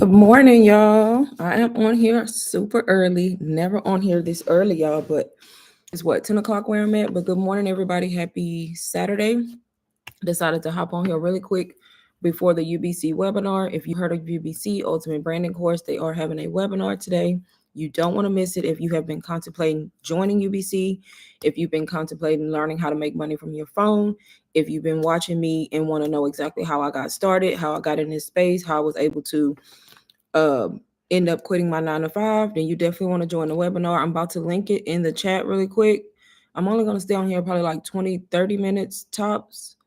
Good morning, y'all. I am on here super early. Never on here this early, y'all, but it's what, 10 o'clock where I'm at. But good morning, everybody. Happy Saturday. Decided to hop on here really quick before the UBC webinar. If you heard of UBC Ultimate Branding Course, they are having a webinar today. You don't want to miss it if you have been contemplating joining UBC, if you've been contemplating learning how to make money from your phone, if you've been watching me and want to know exactly how I got started, how I got in this space, how I was able to uh, end up quitting my 9 to 5, then you definitely want to join the webinar. I'm about to link it in the chat really quick. I'm only going to stay on here probably like 20, 30 minutes tops.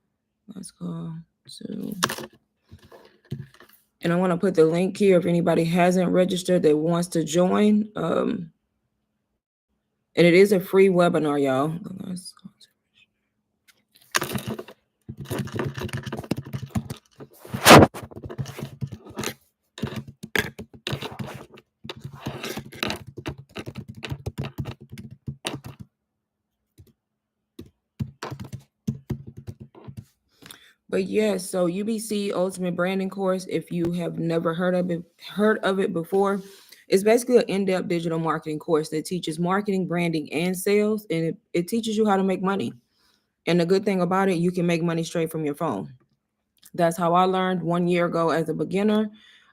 Let's go to, and I want to put the link here if anybody hasn't registered that wants to join. And it is a free webinar, y'all. But yes, so UBC Ultimate Branding Course, if you have never heard of it before, it's basically an in-depth digital marketing course that teaches marketing, branding, and sales, and it teaches you how to make money. And the good thing about it, you can make money straight from your phone. That's how I learned 1 year ago as a beginner.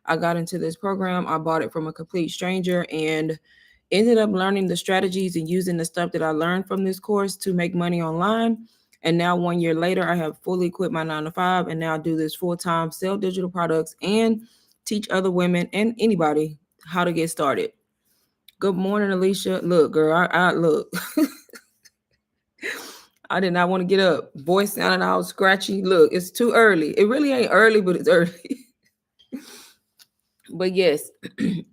I got into this program. I bought it from a complete stranger and ended up learning the strategies and using the stuff that I learned from this course to make money online. And now 1 year later, I have fully quit my 9 to 5 and now do this full-time, sell digital products and teach other women and anybody how to get started. Good morning, Alicia. Look, girl, I look. I did not want to get up. Voice sounding all scratchy. Look, it's too early. It really ain't early, but it's early. But yes,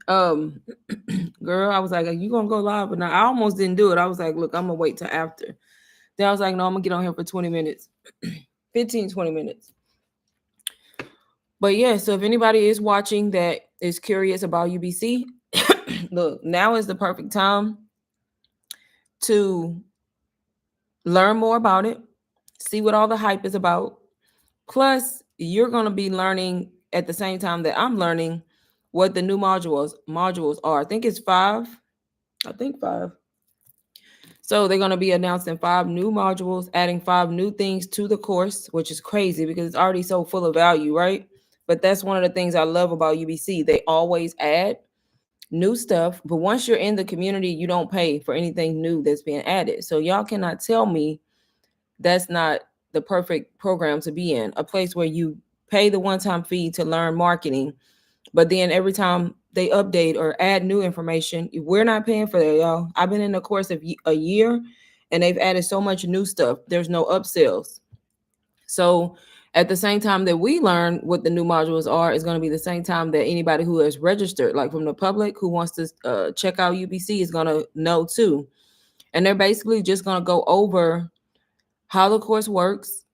girl, I was like, are you gonna go live? But now I almost didn't do it. I was like, look, I'm gonna wait till after. Then I was like, no, I'm gonna get on here for 20 minutes, 15, 20 minutes. But yeah, so if anybody is watching that is curious about UBC, look, now is the perfect time to learn more about it, see what all the hype is about. Plus, you're going to be learning at the same time that I'm learning what the new modules are. I think it's 5. I think 5. So they're going to be announcing 5 new modules, adding 5 new things to the course, which is crazy because it's already so full of value, right? But that's one of the things I love about UBC. They always add new stuff, but once you're in the community, you don't pay for anything new that's being added. So y'all cannot tell me that's not the perfect program to be in, a place where you pay the one-time fee to learn marketing, but then every time they update or add new information, we're not paying for that, y'all. I've been in the course of a year and they've added so much new stuff. There's no upsells. So at the same time that we learn what the new modules are is going to be the same time that anybody who has registered, like from the public who wants to check out UBC, is going to know too. And they're basically just going to go over how the course works,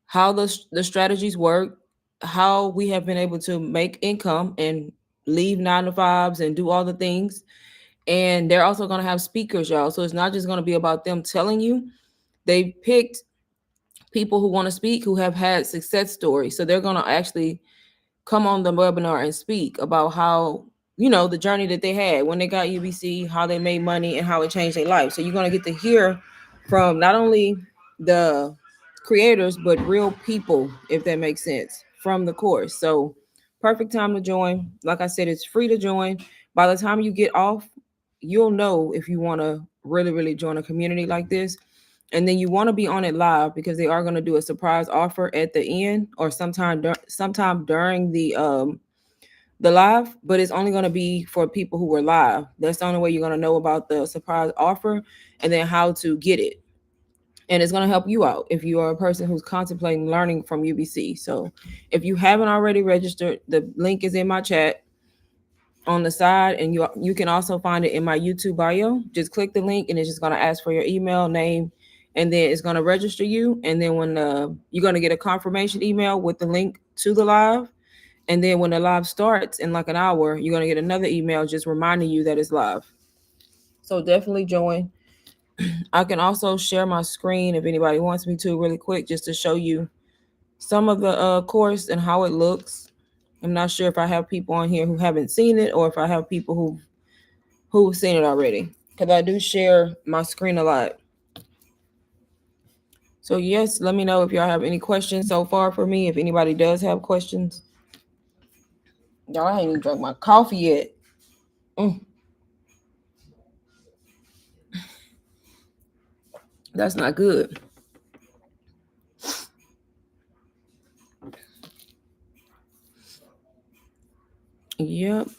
how the strategies work, how we have been able to make income and leave 9 to 5s and do all the things. And they're also going to have speakers, y'all. So it's not just going to be about them telling you. They picked people who want to speak who have had success stories. So they're going to actually come on the webinar and speak about how, the journey that they had when they got UBC, how they made money and how it changed their life. So you're going to get to hear from not only the creators, but real people, if that makes sense, from the course. So perfect time to join. Like I said, it's free to join. By the time you get off, you'll know if you want to really, really join a community like this. And then you want to be on it live because they are going to do a surprise offer at the end or sometime during the live, but it's only going to be for people who were live. That's the only way you're going to know about the surprise offer and then how to get it. And it's going to help you out if you are a person who's contemplating learning from UBC. So if you haven't already registered, the link is in my chat on the side, and you can also find it in my YouTube bio. Just click the link and it's just going to ask for your email, name, and then it's going to register you. And then when you're going to get a confirmation email with the link to the live. And then when the live starts in like an hour, you're going to get another email just reminding you that it's live. So definitely join. I can also share my screen if anybody wants me to really quick, just to show you some of the course and how it looks. I'm not sure if I have people on here who haven't seen it or if I have people who've seen it already, because I do share my screen a lot. So yes, let me know if y'all have any questions so far for me. If anybody does have questions. Y'all, I ain't even drunk my coffee yet. That's not good. Yep.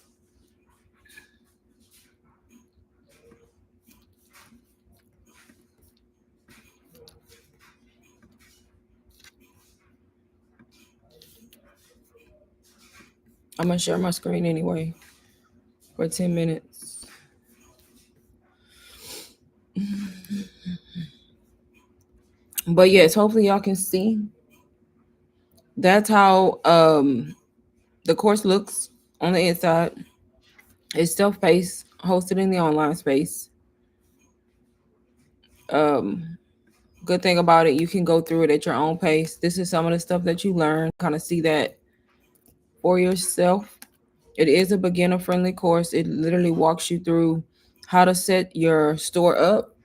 I'm gonna share my screen anyway for 10 minutes. But yes, hopefully y'all can see. That's how the course looks on the inside. It's self-paced, hosted in the online space. Good thing about it, you can go through it at your own pace. This is some of the stuff that you learn. Kind of see that for yourself. It is a beginner friendly course. It literally walks you through how to set your store up.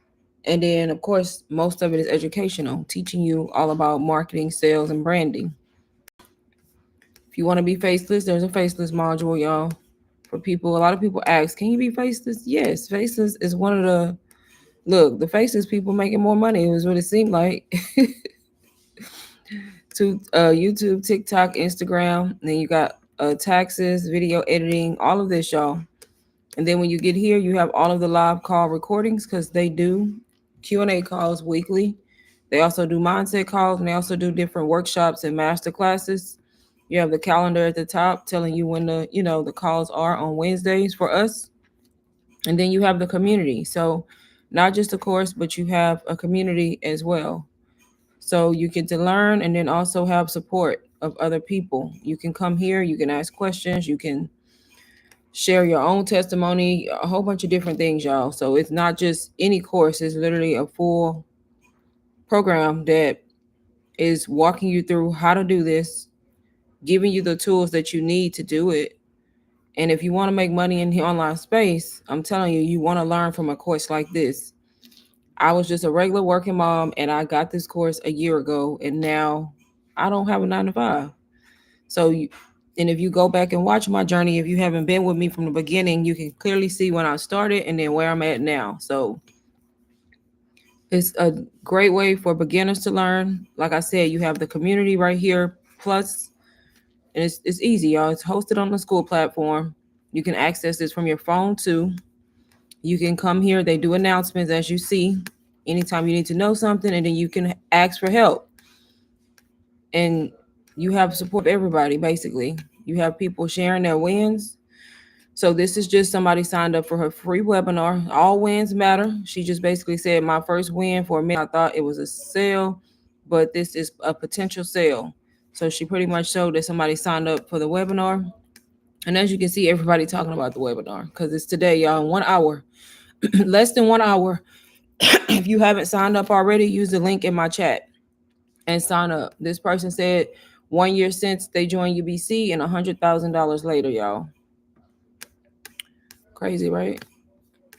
And then, of course, most of it is educational, teaching you all about marketing, sales, and branding. If you want to be faceless, there's a faceless module, y'all. For people, a lot of people ask, can you be faceless? Yes, faceless is one of the faceless people making more money. It was what it seemed like. To YouTube, TikTok, Instagram. And then you got taxes, video editing, all of this, y'all. And then when you get here, you have all of the live call recordings because they do Q&A calls weekly. They also do mindset calls, and they also do different workshops and master classes. You have the calendar at the top telling you when the calls are on Wednesdays for us. And then you have the community. So not just a course, but you have a community as well. So you get to learn and then also have support of other people. You can come here, you can ask questions, you can share your own testimony, a whole bunch of different things, y'all. So it's not just any course, it's literally a full program that is walking you through how to do this, giving you the tools that you need to do it. And if you want to make money in the online space, I'm telling you, you want to learn from a course like this. I was just a regular working mom and I got this course a year ago, and now I don't have a 9 to 5. And if you go back and watch my journey, if you haven't been with me from the beginning, you can clearly see when I started and then where I'm at now. So it's a great way for beginners to learn. Like I said, you have the community right here. Plus, and it's easy, y'all. It's hosted on the school platform. You can access this from your phone too. You can come here. They do announcements, as you see, anytime you need to know something, and then you can ask for help. And you have support of everybody, basically. You have people sharing their wins. So this is just somebody signed up for her free webinar. All wins matter. She just basically said, my first win for a minute, I thought it was a sale, but this is a potential sale. So she pretty much showed that somebody signed up for the webinar. And as you can see, everybody talking about the webinar because it's today, y'all, in 1 hour, less than 1 hour. If you haven't signed up already, use the link in my chat and sign up. This person said 1 year since they joined UBC and $100,000 later, y'all. Crazy, right?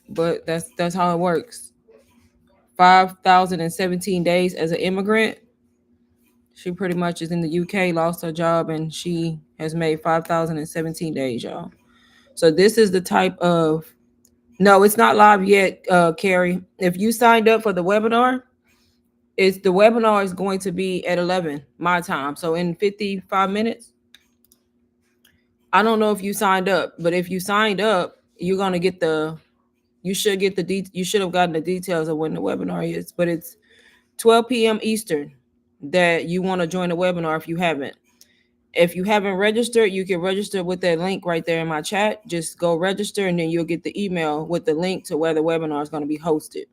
But that's how it works. 5,017 days as an immigrant. She pretty much is in the UK, lost her job, and she has made 5,017 days, y'all. So this is the type of, no, it's not live yet, Carrie. If you signed up for the webinar, the webinar is going to be at 11 my time. So in 55 minutes. I don't know if you signed up, but if you signed up, you're going to get you should have gotten the details of when the webinar is, but it's 12 p.m. Eastern that you want to join the webinar if you haven't. If you haven't registered, you can register with that link right there in my chat. Just go register and then you'll get the email with the link to where the webinar is going to be hosted.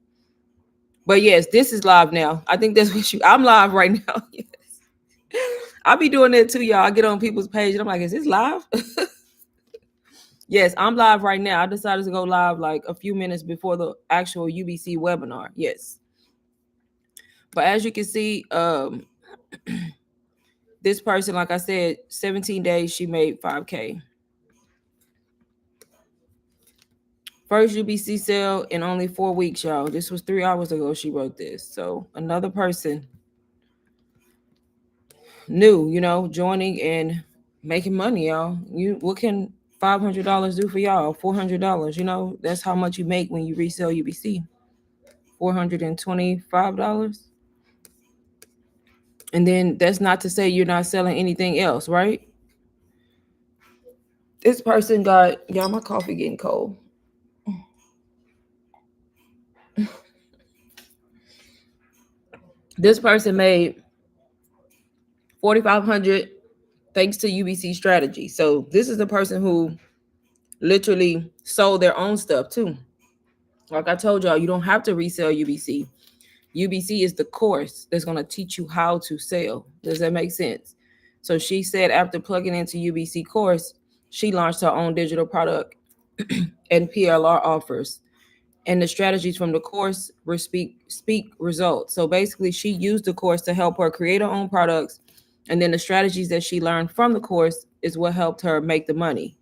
But yes, this is live now. I think that's what I'm live right now. Yes. I'll be doing that too, y'all. I get on people's page and I'm like, is this live? Yes, I'm live right now. I decided to go live like a few minutes before the actual UBC webinar. Yes. But as you can see, This person, like I said, 17 days, she made 5K. First UBC sale in only 4 weeks, y'all. This was 3 hours ago she wrote this. So another person new, joining and making money, y'all. What can $500 do for y'all? $400, that's how much you make when you resell UBC. $425. And then that's not to say you're not selling anything else, right? This person got, y'all, my coffee getting cold. This person made 4,500 thanks to UBC strategy. So this is the person who literally sold their own stuff too. Like I told y'all, you don't have to resell UBC. UBC is the course that's going to teach you how to sell. Does that make sense? So she said after plugging into UBC course, she launched her own digital product and PLR offers. And the strategies from the course were speak results. So basically, she used the course to help her create her own products. And then the strategies that she learned from the course is what helped her make the money.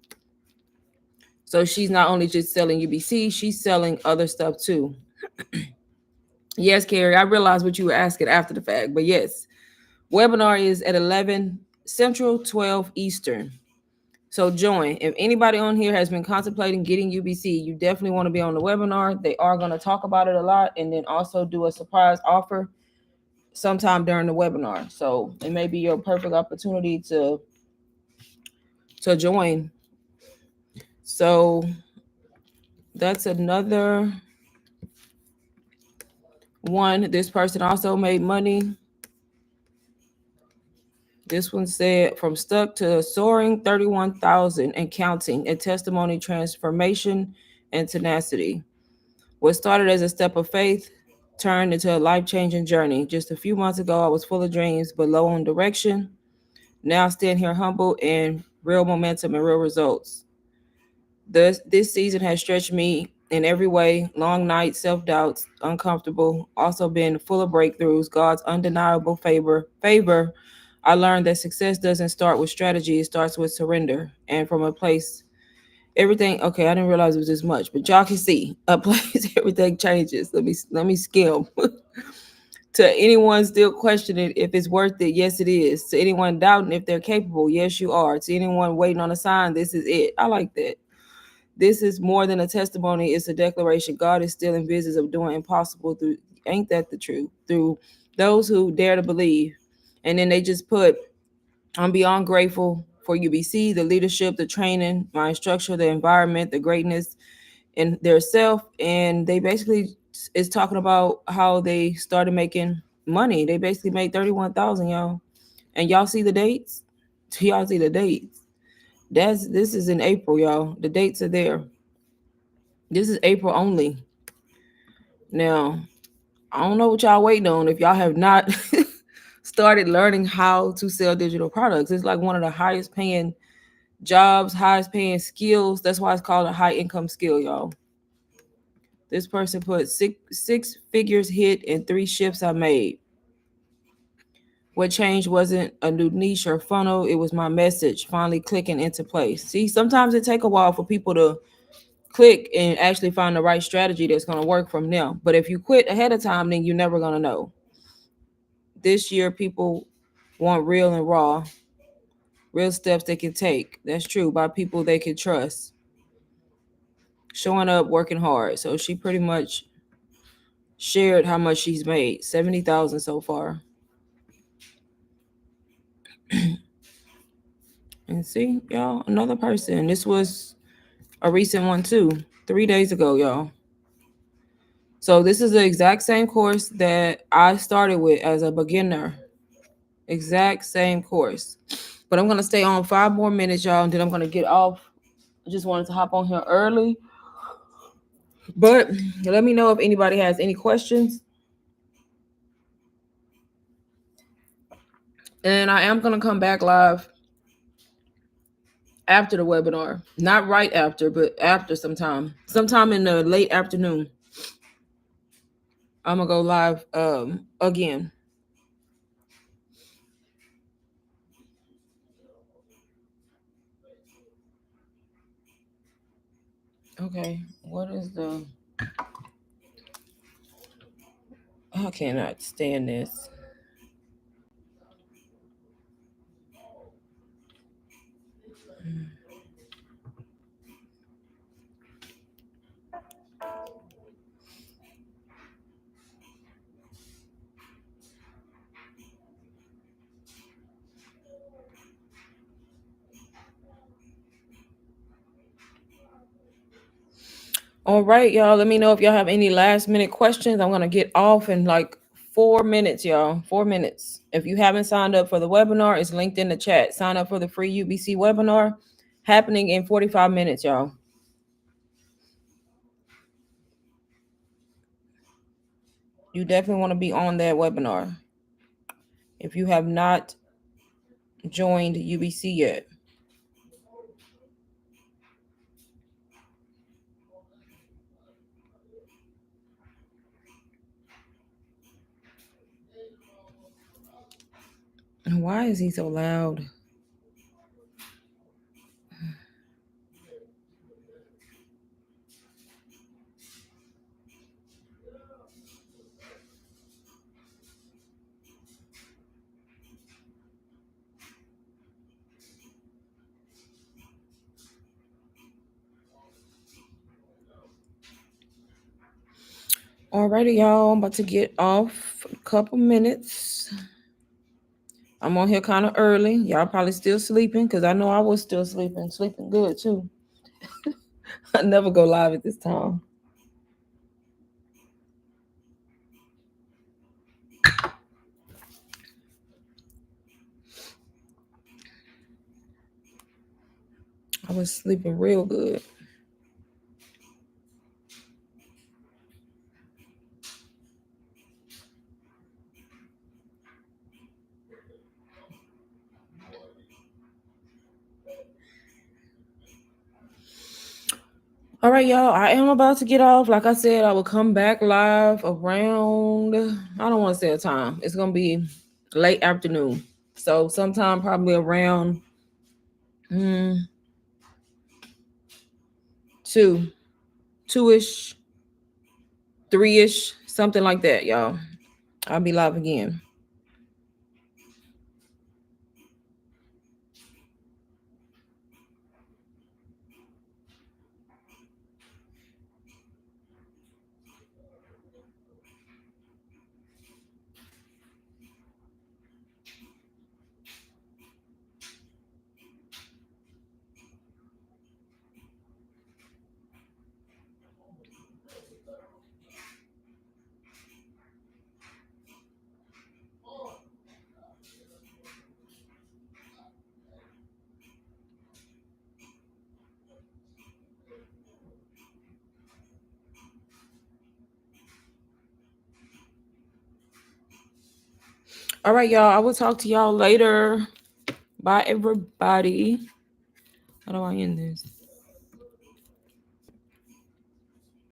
So she's not only just selling UBC, she's selling other stuff too. Yes, Carrie, I realized what you were asking after the fact, but yes, webinar is at 11 Central, 12 Eastern. So join. If anybody on here has been contemplating getting UBC, you definitely want to be on the webinar. They are going to talk about it a lot and then also do a surprise offer sometime during the webinar. So it may be your perfect opportunity to join. So that's another one. This person also made money. This one said from stuck to soaring 31,000 and counting, a testimony, transformation, and tenacity. What started as a step of faith turned into a life-changing journey. Just a few months ago, I was full of dreams but low on direction. Now I stand here humble and real momentum and real results. This season has stretched me in every way. Long nights, self-doubts, uncomfortable, also been full of breakthroughs, God's undeniable favor. I learned that success doesn't start with strategy, it starts with surrender. And from a place, everything, okay, I didn't realize it was this much, but y'all can see a place, everything changes. Let me skim. To anyone still questioning if it's worth it, yes, it is. To anyone doubting if they're capable, yes, you are. To anyone waiting on a sign, this is it. I like that. This is more than a testimony, it's a declaration. God is still in business of doing impossible through, ain't that the truth? Through those who dare to believe. And then they just put, I'm beyond grateful for UBC, the leadership, the training, my instructor, the environment, the greatness in their self. And they basically is talking about how they started making money. They basically made 31,000, y'all. And y'all see the dates? Y'all see the dates? This is in April, y'all. The dates are there. This is April only. Now, I don't know what y'all waiting on if y'all have not started learning how to sell digital products. It's like one of the highest paying jobs, highest paying skills. That's why it's called a high income skill, y'all. This person put six figures hit and 3 shifts I made. What changed wasn't a new niche or funnel. It was my message finally clicking into place. See, sometimes it take a while for people to click and actually find the right strategy that's going to work from them. But if you quit ahead of time, then you're never going to know. This year, people want real and raw, real steps they can take. That's true, by people they can trust. Showing up, working hard. So she pretty much shared how much she's made. 70,000 so far. And see, y'all, another person. This was a recent one too. 3 days ago, y'all. So this is the exact same course that I started with as a beginner. Exact same course. But I'm going to stay on 5 more minutes, y'all, and then I'm going to get off. I just wanted to hop on here early. But let me know if anybody has any questions. And I am going to come back live after the webinar. Not right after, but after sometime in the late afternoon. I'm going to go live again. Okay, what is the... I cannot stand this. All right, y'all. Let me know if y'all have any last minute questions. I'm gonna get off in like 4 minutes, y'all. 4 minutes. If you haven't signed up for the webinar, it's linked in the chat. Sign up for the free UBC webinar happening in 45 minutes, y'all. You definitely want to be on that webinar if you have not joined UBC yet. Why is he so loud? Alrighty, y'all. I'm about to get off a couple minutes. I'm on here kind of early. Y'all probably still sleeping because I know I was still sleeping good too. I never go live at this time. I was sleeping real good. All right, y'all. I am about to get off. Like I said, I will come back live around, I don't want to say a time. It's going to be late afternoon. So sometime probably around 2-ish, 3-ish, something like that, y'all. I'll be live again. All right, y'all. I will talk to y'all later. Bye, everybody. How do I end this?